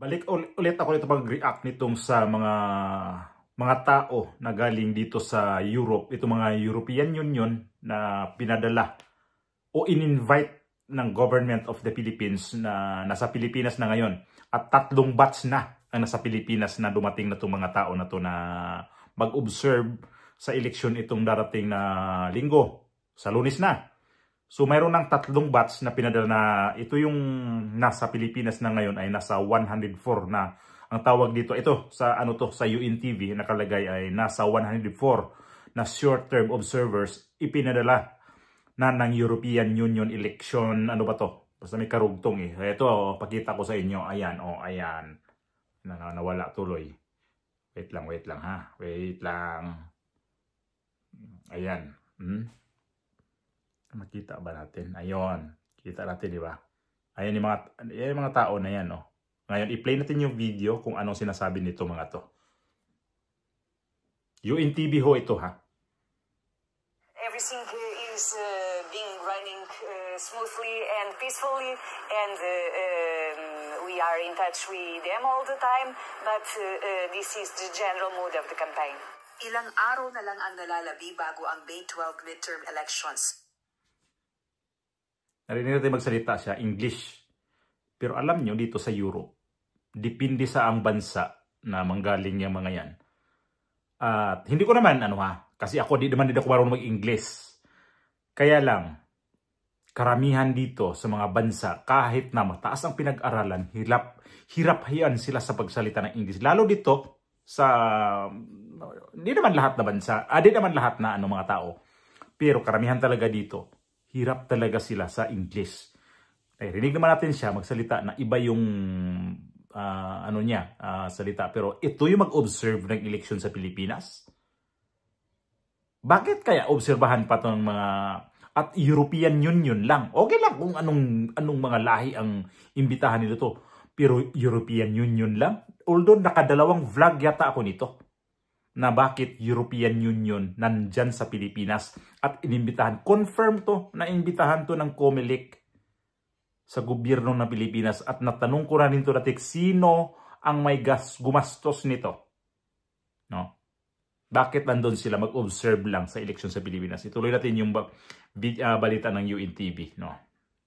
Balik ulit ako nito mag-react nitong sa mga tao na galing dito sa Europe, itong mga European Union na pinadala o in-invite ng Government of the Philippines na nasa Pilipinas na ngayon. At 3 batch na ang nasa Pilipinas na dumating na itong mga tao na to na mag-observe sa eleksyon itong darating na linggo, sa Lunes na. So mayroon ng 3 batch na pinadala na ito yung nasa Pilipinas na ngayon ay nasa 104 na. Ang tawag dito, ito sa sa UNTV nakalagay ay nasa 104 na short-term observers ipinadala na ng European Union election. Ano ba to? Basta may karugtong eh. Ito, pakita ko sa inyo. Ayan, ayan. Nawala tuloy. Wait lang ha. Wait lang. Ayan. Makita ba natin? Ayun. Kita natin, di ba? Ayan yung mga tao na yan, oh. Ngayon, i-play natin yung video kung anong sinasabi nito mga to. UNTV ho ito, ha? Everything is being running smoothly and peacefully, and we are in touch with them all the time, but this is the general mood of the campaign. Ilang araw na lang ang nalalabi bago ang May 12 midterm elections. Narinig natin magsalita siya, English. Pero alam nyo, dito sa Europe, depende sa ang bansa na manggaling yung mga yan. At hindi ko naman, kasi ako di ako marunong mag-English. Kaya lang, karamihan dito sa mga bansa, kahit na mataas ang pinag-aralan, hirap yan sila sa pagsalita ng English. Lalo dito, hindi naman lahat na bansa, di naman lahat na mga tao. Pero karamihan talaga dito, hirap talaga sila sa English. Rinig naman natin siya magsalita na iba yung salita. Pero ito yung mag-observe ng eleksyon sa Pilipinas. Bakit kaya obserbahan pa itong mga at European Union lang? Okay lang kung anong mga lahi ang imbitahan nila to. Pero European Union lang? Although nakadalawang vlog yata ako nito na bakit European Union nandyan sa Pilipinas at inimbitahan. Confirm to na imbitahan to ng COMELEC sa gobyerno ng Pilipinas at natanong ko na rin to natin sino ang may gumastos nito. No? Bakit nandun sila mag-observe lang sa eleksyon sa Pilipinas? Ituloy natin yung balita ng UNTV. No?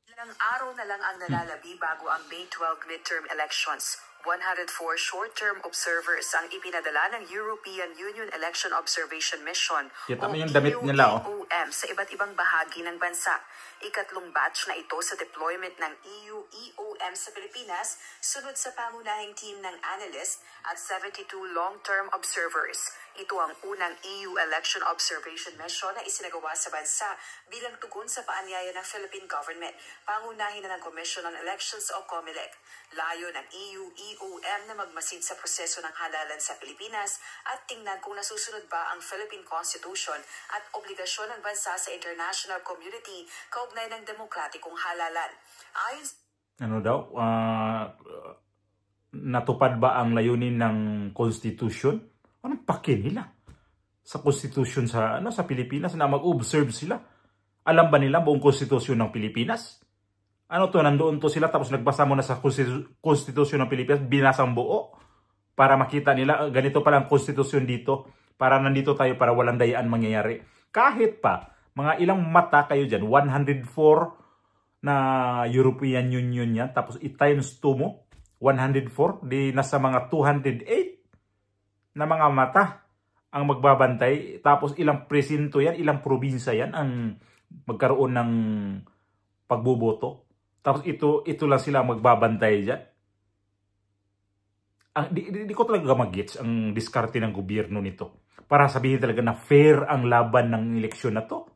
Ilang araw na lang ang nalalabi bago ang May 12 midterm elections. 104 short-term observers ang ipinadala ng European Union Election Observation Mission o EUEOM sa iba't ibang bahagi ng bansa. Ikatlong batch na ito sa deployment ng EUEOM sa Pilipinas, sunod sa pangunahing team ng analyst at 72 long-term observers. Ito ang unang EU Election Observation Mission na isinagawa sa bansa bilang tugon sa paanyaya ng Philippine government, pangunahin na ng Commission on Elections o COMELEC. Layo ng EUEOM na magmasid sa proseso ng halalan sa Pilipinas at tingnan kung nasusunod ba ang Philippine Constitution at obligasyon ng bansa sa international community kaugnay ng demokratikong halalan. Natupad ba ang layunin ng Constitution? Anong pake nila sa Constitution sa Pilipinas na mag-observe sila? Alam ba nila buong Constitution ng Pilipinas? Nandoon to sila tapos nagbasa mo na sa Constitution ng Pilipinas, binasang buo para makita nila ganito pala ang Constitution dito, para nandito tayo para walang dayaan mangyayari. Kahit pa mga ilang mata kayo dyan, 104 na European Union yan, tapos i-times 2 mo, 104, di nasa mga 208 na mga mata ang magbabantay. Tapos ilang presinto yan, ilang probinsya yan ang magkaroon ng pagboboto. Tapos ito lang sila magbabantay dyan. Di ko talaga mag-gets ang diskarte ng gobyerno nito. Para sabihin talaga na fair ang laban ng eleksyon na to.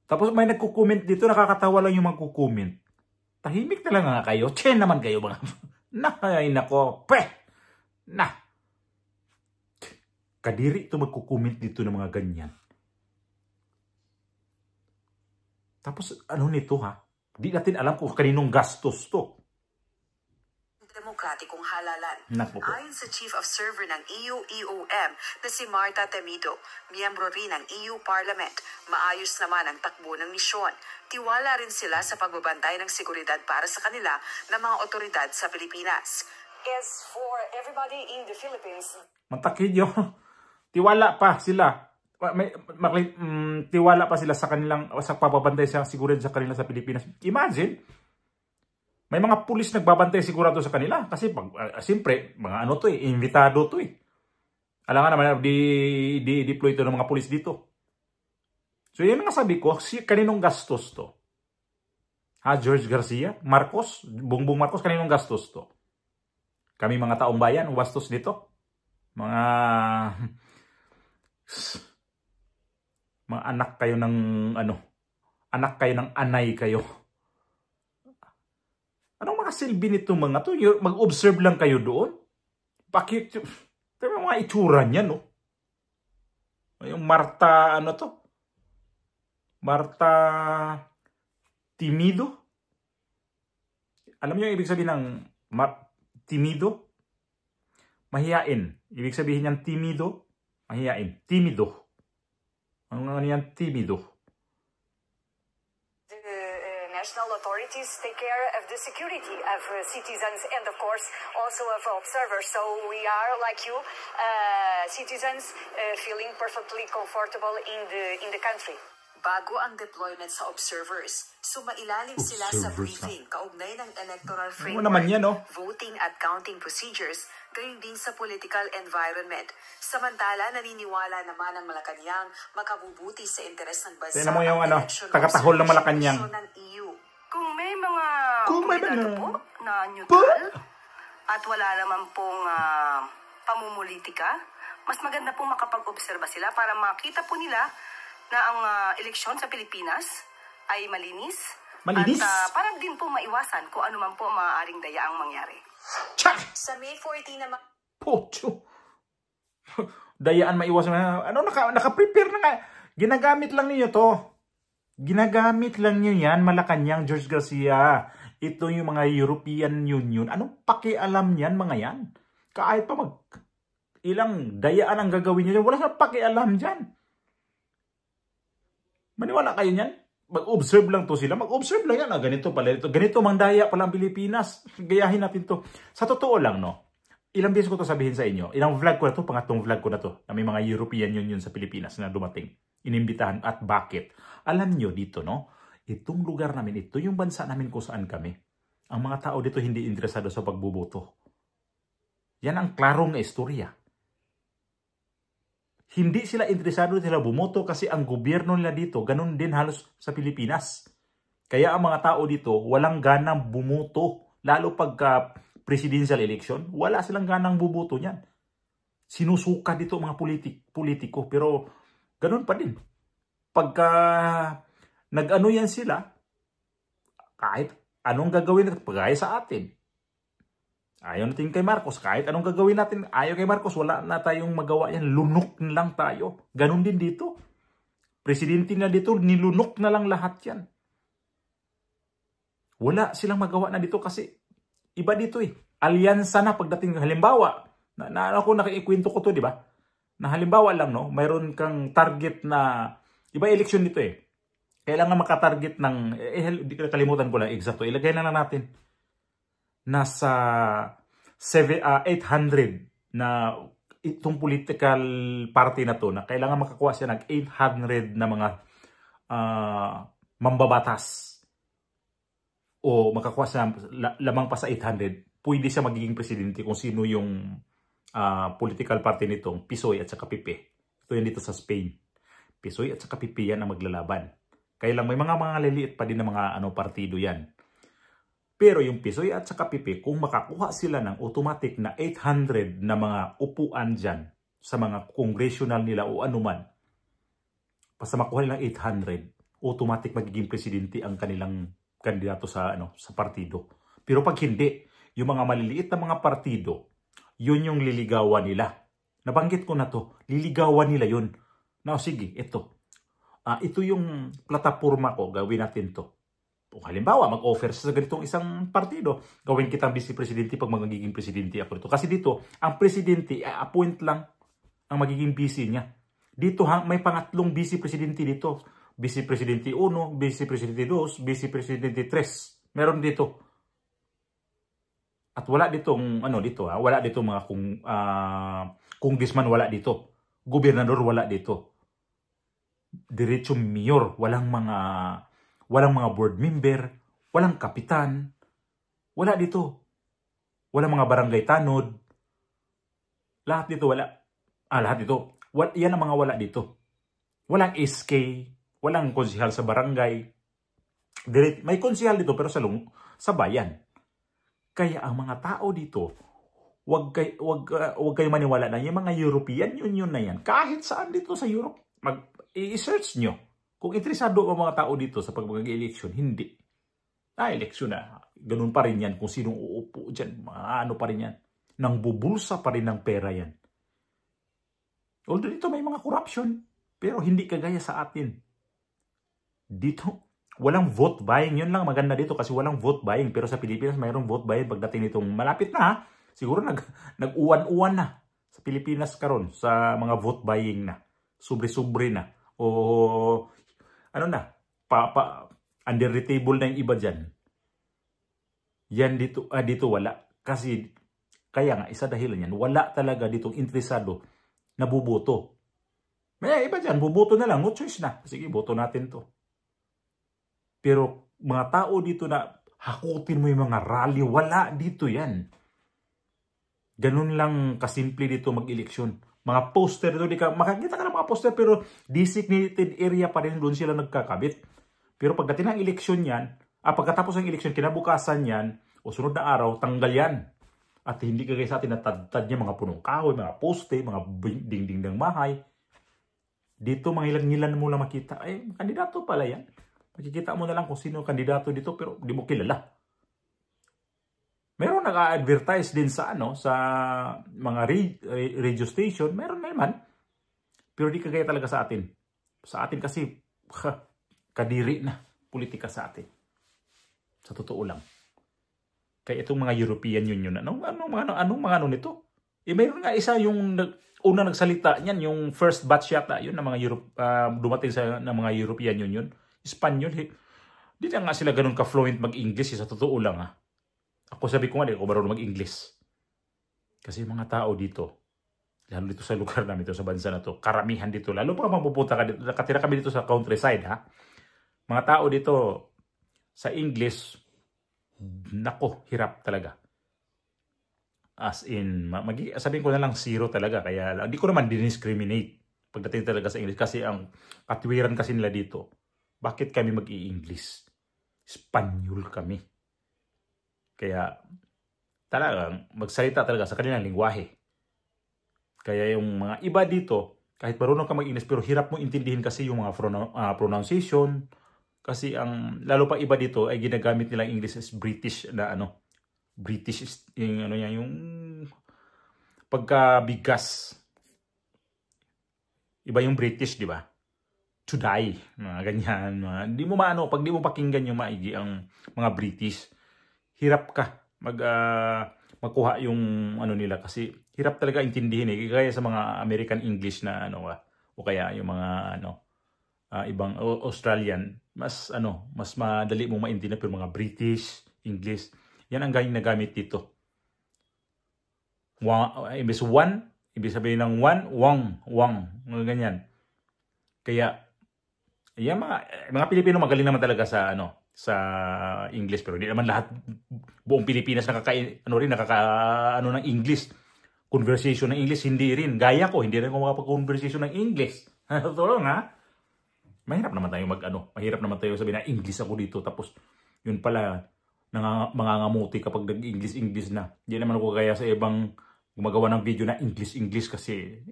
Tapos may nagko-comment dito, nakakatawa lang yung magko-comment. Tahimik na lang nga kayo. Chen naman kayo mga. Ay nako. Kadiri ito magko-comment dito ng mga ganyan. Tapos nito ha? Di natin alam kung kaninong gastos to. Demokratikong halalan. Naku. Ayon sa Chief Observer ng EUEOM na si Marta Temido, miyembro rin ng EU Parliament, maayos naman ang takbo ng misyon. Tiwala rin sila sa pagbabantay ng seguridad para sa kanila ng mga otoridad sa Pilipinas. as for everybody in the Philippines. Matakid yun. Tiwala pa sila. Tiwala pa sila sa kanilang, sa pagbabantay sa seguridad sa kanila sa Pilipinas. Imagine, may mga pulis nagbabantay sigurado sa kanila. Kasi, siyempre, mga ano to invitado to Alam nga naman, di-deploy to ng mga pulis dito. So, yun nga sabi ko, kaninong gastos to? George Garcia? Marcos? Bongbong Marcos, kaninong gastos to? Kami mga taong bayan, gastos dito? Mga anak kayo ng anak kayo ng anay kayo. Anong makasilbi nito mga to? Mag-observe lang kayo doon? Bakit? Pero mga itsura niya, no? Yung Marta, Marta Timido? Alam niyo yung ibig sabihin ng timido? Mahiyain. Ibig sabihin niyan timido? Mahiyain. Timido. Ano yan? Timido. National authorities take care of the security of citizens and of course also of observers. So we are like you, citizens feeling perfectly comfortable in the country. Bago ang deployment sa observers, sumailalim sila sa briefing kaugnay ng electoral framework, voting at counting procedures, gayon din sa political environment. Samantala, naniniwala naman ang Malacanang makabubuti sa interes ng bansa. Tignan mo yung tagatahol ng Malacanang. Kung may mga kandidato po na neutral at wala naman pong pamumulitika, mas maganda pong makapag-obserba sila para makita po nila na ang eleksyon sa Pilipinas ay malinis. At parang din po maiwasan kung ano man po maaaring dayaang mangyari. Sa May 14 naman... Pocho! Dayaan maiwasan. Naka-prepare na nga. Ginagamit lang niyo to. Ginagamit lang niyo yan, Malacanang, George Garcia. Ito yung mga European Union. Anong pakialam yan, mga yan? Kahit pa ilang dayaan ang gagawin niyo, wala sa pakialam dyan. Maniwala kayo niyan? Mag-observe lang to sila. Mag-observe lang yan. Ganito pala ito. Ganito mandaya pala ang Pilipinas. Gayahin natin to. Sa totoo lang, no? Ilang beses ko to sabihin sa inyo. Ilang vlog ko na to. Pangatlong vlog ko na to. Na may mga European Union sa Pilipinas na dumating. Inimbitahan. At bakit? Alam nyo dito, no? Itong lugar namin, ito yung bansa namin kung saan kami. Ang mga tao dito hindi interesado sa pagbuboto. Yan ang klarong istorya. Hindi sila interesado sila bumoto kasi ang gobyerno nila dito, ganun din halos sa Pilipinas. Kaya ang mga tao dito, walang ganang bumoto. Lalo pagka presidential election, wala silang ganang bumoto niyan. Sinusuka dito mga politiko, pero ganun pa din. Pagka nag-ano yan sila, kahit anong gagawin natin, pagkaya sa atin. Ayaw natin kay Marcos. Kahit anong gagawin natin, ayaw kay Marcos, wala na tayong magawa yan. Lunok na lang tayo. Ganon din dito. Presidente na dito, nilunok na lang lahat yan. Wala silang magawa na dito kasi iba dito Alyansa na pagdating. Halimbawa, ako nakikwento ko to, di ba? Na halimbawa lang, no? Mayroon kang target na, iba eleksyon dito Kailangan makatarget ng, kalimutan ko lang exacto. Ilagay na lang natin. Nasa 800 na itong political party na to na kailangan makakuha siya ng 800 na mga mambabatas o makakuha siya lamang pa sa 800, pwede siya magiging presidente kung sino yung political party nitong PSOE at saka PP. Ito yan dito sa Spain. PSOE at saka PP yan ang maglalaban. Kaya lang may mga liliit pa din na mga partido yan. Pero yung PSOE at saka PP, kung makakuha sila ng automatic na 800 na mga upuan dyan sa mga congressional nila o anuman, basta makuha nilang 800, automatic magiging presidente ang kanilang kandidato sa partido. Pero pag hindi, yung mga maliliit na mga partido, yun yung liligawan nila. Nabanggit ko na to, liligawan nila yun. Now sige, ito yung plataforma ko, gawin natin to. Kung halimbawa, mag-offer sa ganitong isang partido, gawin kitang vice-presidente pag magiging presidente ako dito. Kasi dito, ang presidente, appoint lang ang magiging vice niya. Dito, may pangatlong vice-presidente dito. Vice-presidente 1, vice-presidente 2, vice-presidente 3. Meron dito. At wala ditong wala ditong mga congressman, wala dito. Gobernador, wala dito. Diretso mayor, walang mga board member, walang kapitan. Wala dito. Walang mga barangay tanod. Lahat dito wala. Lahat dito. Yan ang mga wala dito. Walang SK, walang konsehal sa barangay. May konsehal dito pero sa bayan. Kaya ang mga tao dito, wag kayo maniwala na yung mga European Union na yan. Kahit saan dito sa Europe, i-search nyo. Kung interesado ang mga tao dito sa pag-eleksyon, hindi. Eleksyon na. Ganun pa rin yan kung sinong uupo dyan. Ano pa rin yan. Nang bubulsa pa rin ng pera yan. Although dito may mga corruption, pero hindi kagaya sa atin. Dito, walang vote buying. Yun lang maganda dito kasi walang vote buying. Pero sa Pilipinas, mayroong vote buying pagdating nitong malapit na. Siguro nag-uwan-uwan na sa Pilipinas karon sa mga vote buying na. Sobre-sobre na. O ano na, under the table na yung iba dyan. Yan dito wala. Kasi, kaya nga, isa dahilan yan, wala talaga ditong interesado na buboto. May iba dyan, buboto na lang, no choice na. Sige, boto natin to. Pero, mga tao dito na hakutin mo yung mga rally, wala dito yan. Ganun lang kasimple dito mag-eleksyon. Mga poster dito, makakita ka ng mga poster pero designated area pa rin doon sila nagkakabit. Pero pagdating ng eleksyon yan, pagkatapos ng eleksyon, kinabukasan yan, o sunod na araw, tanggal yan. At hindi kagaya sa atin natadtad niya mga punong kahoy, mga poste, mga dingding ng bahay. Dito, mga ilan-ilan mo lang makita. Kandidato pala yan. Makikita mo na lang kung sino kandidato dito pero di mo kilala. Meron nag-advertise din sa sa mga radio station, meron naman. Pero di kagaya talaga sa atin. Sa atin kasi kadiri na politika sa atin. Sa totoo lang. Kaya itong mga European Union, anong mga nito? Mayroon nga isa yung una nagsalita niyan, yung first batch yata, yun ng mga dumating ng mga European Union, Espanyol. Di na nga sila ganun ka-fluent mag-English, sa totoo lang Ako sabi ko nga, ako marunong mag-English. Kasi mga tao dito, lalo dito sa lugar namin, dito sa bansa na to, karamihan dito, lalo pa mapupunta ka dito, nakatira kami dito sa countryside, mga tao dito, sa English, nako, hirap talaga. As in, sabihin ko na lang zero talaga, kaya hindi ko naman discriminate pagdating talaga sa English, kasi ang katwiran kasi nila dito, bakit kami mag-i-English? Espanyol kami. Kaya talagang magsalita talaga sa kanilang lingwahe. Kaya yung mga iba dito, kahit marunong ka mag-English, pero hirap mo intindihin kasi yung mga pronunciation. Kasi lalo pa iba dito ay ginagamit nilang English as British na British yung pagkabigas. Iba yung British, di ba? To die, mga ganyan. Di mo pag di mo pakinggan yung maigi ang mga British, hirap ka magkuha yung nila kasi hirap talaga intindihin kaya sa mga American English na o kaya yung mga ibang Australian mas madali mong maintindihan, pero mga British English yan ang ginagamit dito. Imbes one, ibig sabihin ng one, wang, mga ganyan. Kaya yan mga Pilipino magaling naman talaga sa sa English, pero hindi naman lahat buong Pilipinas ng English. Conversation ng English, hindi rin. Gaya ko, hindi rin ako makapag-conversation ng English. Totoo nga. Mahirap naman tayo mahirap naman tayo sabihin na English ako dito, tapos yun pala mangangamuti kapag nag-English na. Hindi naman ako kaya sa ibang gumagawa ng video na English kasi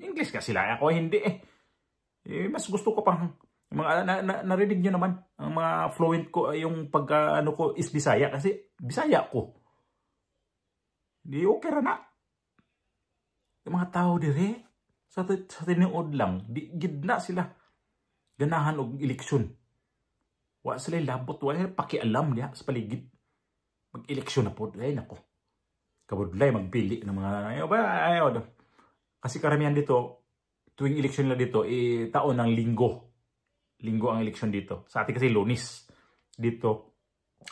lang ako, hindi mas gusto ko pang narinig nyo naman ang mga fluent ko, yung ko is Bisaya, kasi Bisaya ko. Di okay ra na. Yung mga tao dire sa tinuod lang, di gidna sila ganahan og eleksyon. Wa sila labot, wala pakialam niya sa paligid. Mag-eleksyon na po, ay nako. Kabudlay magpili ng mga ayaw. Kasi karamihan dito tuwing eleksyon nila dito taon ng Linggo ang eleksyon dito. Sa atin kasi Lunes. Dito,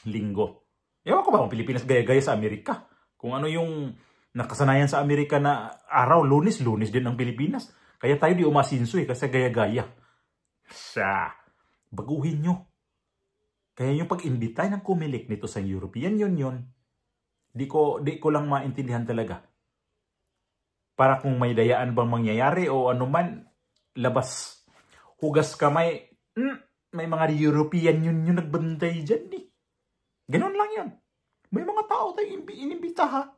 Linggo. Ewan ko ba kung Pilipinas gaya-gaya sa Amerika? Kung ano yung nakasanayan sa Amerika na araw, Lunes din ang Pilipinas. Kaya tayo di umasinso kasi gaya-gaya. Baguhin nyo. Kaya yung pag-imbita ng Comelec nito sa European Union, di ko lang maintindihan talaga. Para kung may dayaan bang mangyayari o anuman, labas, hugas kamay, may mga European Union nagbantay dyan eh. Ganun lang yan. May mga tao tayong inimbita ha.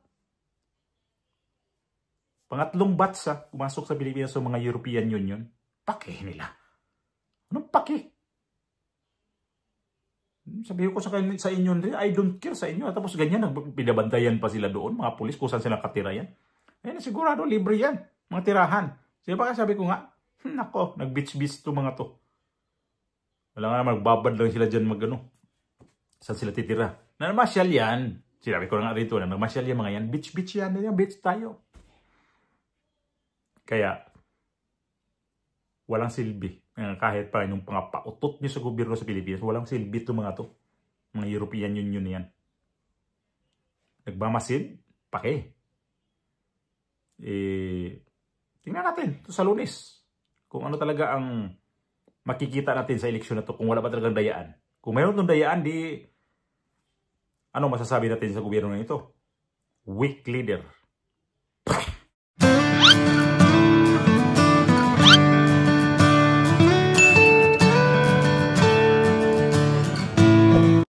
Pangatlong batch pumasok sa Pilipinas sa mga European Union. Pake nila. Anong pake? Sabi ko sa inyo, I don't care sa inyo. Tapos ganyan, pinabantayan pa sila doon, mga pulis, kung saan sila katira yan. Ayun, sigurado, libre yan. Mga tirahan. Sabi ko nga, nako, nag-beach-beach to mga to. Wala nga, magbabad lang sila dyan saan sila titira. Namasyal yan. Sinabi ko na nga rito, namasyal yan mga yan. Beach yan. Beach tayo. Kaya, walang silbi. Kahit pa yung mga pautot nyo sa gobyerno sa Pilipinas, walang silbi ito mga to. Mga European Union yan. Nagmamasid? Pake. Tingnan natin ito sa Lunes. Kung ano talaga ang makikita natin sa eleksyon na to. Kung wala pa talagang dayaan. Kung mayroon itong dayaan, ano masasabi natin sa gobyerno na ito? Weak leader.